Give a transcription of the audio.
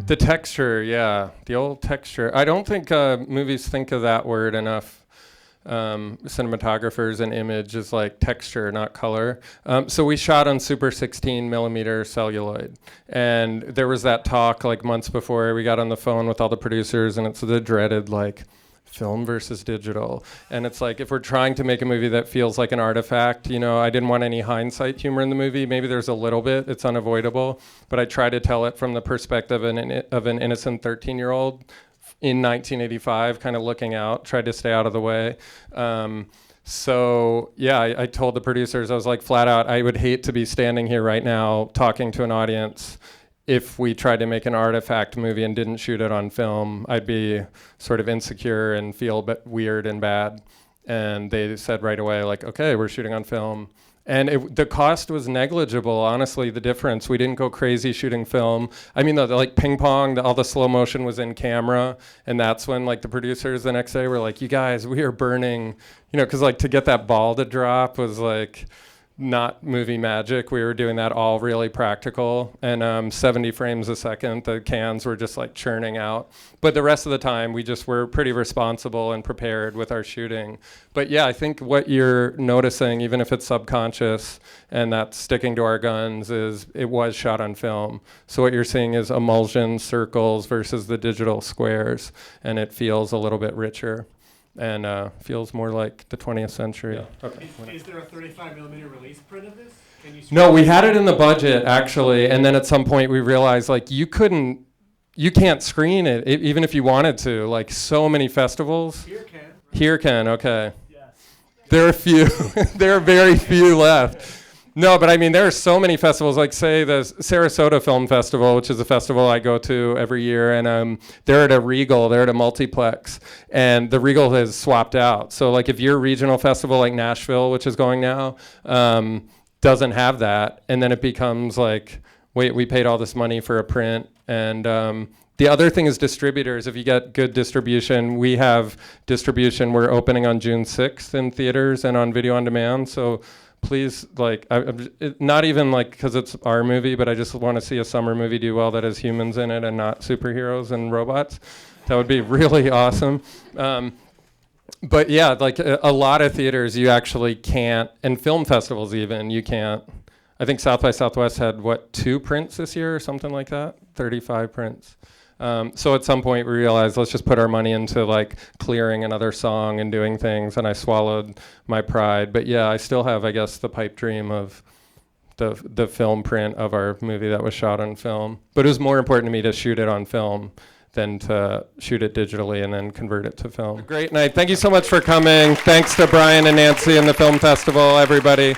The texture, yeah, the old texture. I don't think movies think of that word enough. Cinematographers and image is like texture, not color. So we shot on super 16 millimeter celluloid. And there was that talk like months before we got on the phone with all the producers, and it's the dreaded like film versus digital. And it's like, if we're trying to make a movie that feels like an artifact, you know, I didn't want any hindsight humor in the movie. Maybe there's a little bit, it's unavoidable, but I try to tell it from the perspective of an innocent 13-year-old in 1985, kind of looking out, tried to stay out of the way. So yeah, I told the producers, I was like, flat out, I would hate to be standing here right now talking to an audience if we tried to make an artifact movie and didn't shoot it on film. I'd be sort of insecure and feel a bit weird and bad. And they said right away, like, okay, we're shooting on film. And the cost was negligible, honestly, the difference. We didn't go crazy shooting film. I mean, the like ping pong, all the slow motion was in camera. And that's when like the producers the next day were like, you guys, we are burning, you know, because like to get that ball to drop was like not movie magic. We were doing that all really practical, and 70 frames a second. The cans were just like churning out. But the rest of the time, we just were pretty responsible and prepared with our shooting. But yeah, I think what you're noticing, even if it's subconscious and that's sticking to our guns, is it was shot on film. So what you're seeing is emulsion circles versus the digital squares, and it feels a little bit richer. And feels more like the 20th century. Yeah. Okay. Is there a 35 millimeter release print of this? Can you No, we had it in the budget actually, and then at some point we realized like you can't screen it even if you wanted to. Like so many festivals. Here can. Right? Here can. Okay. Yes. There are few. There are very few left. No, but I mean, there are so many festivals, like say the Sarasota Film Festival, which is a festival I go to every year, and they're at a Regal, they're at a multiplex, and the Regal has swapped out. So like if your regional festival like Nashville, which is going now, doesn't have that, and then it becomes like, wait, we paid all this money for a print, and the other thing is distributors. If you get good distribution, we have distribution. We're opening on June 6th in theaters and on video on demand, so please, like, not even like because it's our movie, but I just want to see a summer movie do well that has humans in it and not superheroes and robots. That would be really awesome. But yeah, like a lot of theaters you actually can't, and film festivals even, you can't. I think South by Southwest had, 2 prints this year or something like that? 35 prints. So at some point we realized, let's just put our money into like clearing another song and doing things, and I swallowed my pride. But yeah, I still have, I guess, the pipe dream of the film print of our movie that was shot on film. But it was more important to me to shoot it on film than to shoot it digitally and then convert it to film. Great night. Thank you so much for coming. Thanks to Brian and Nancy and the Film Festival, everybody.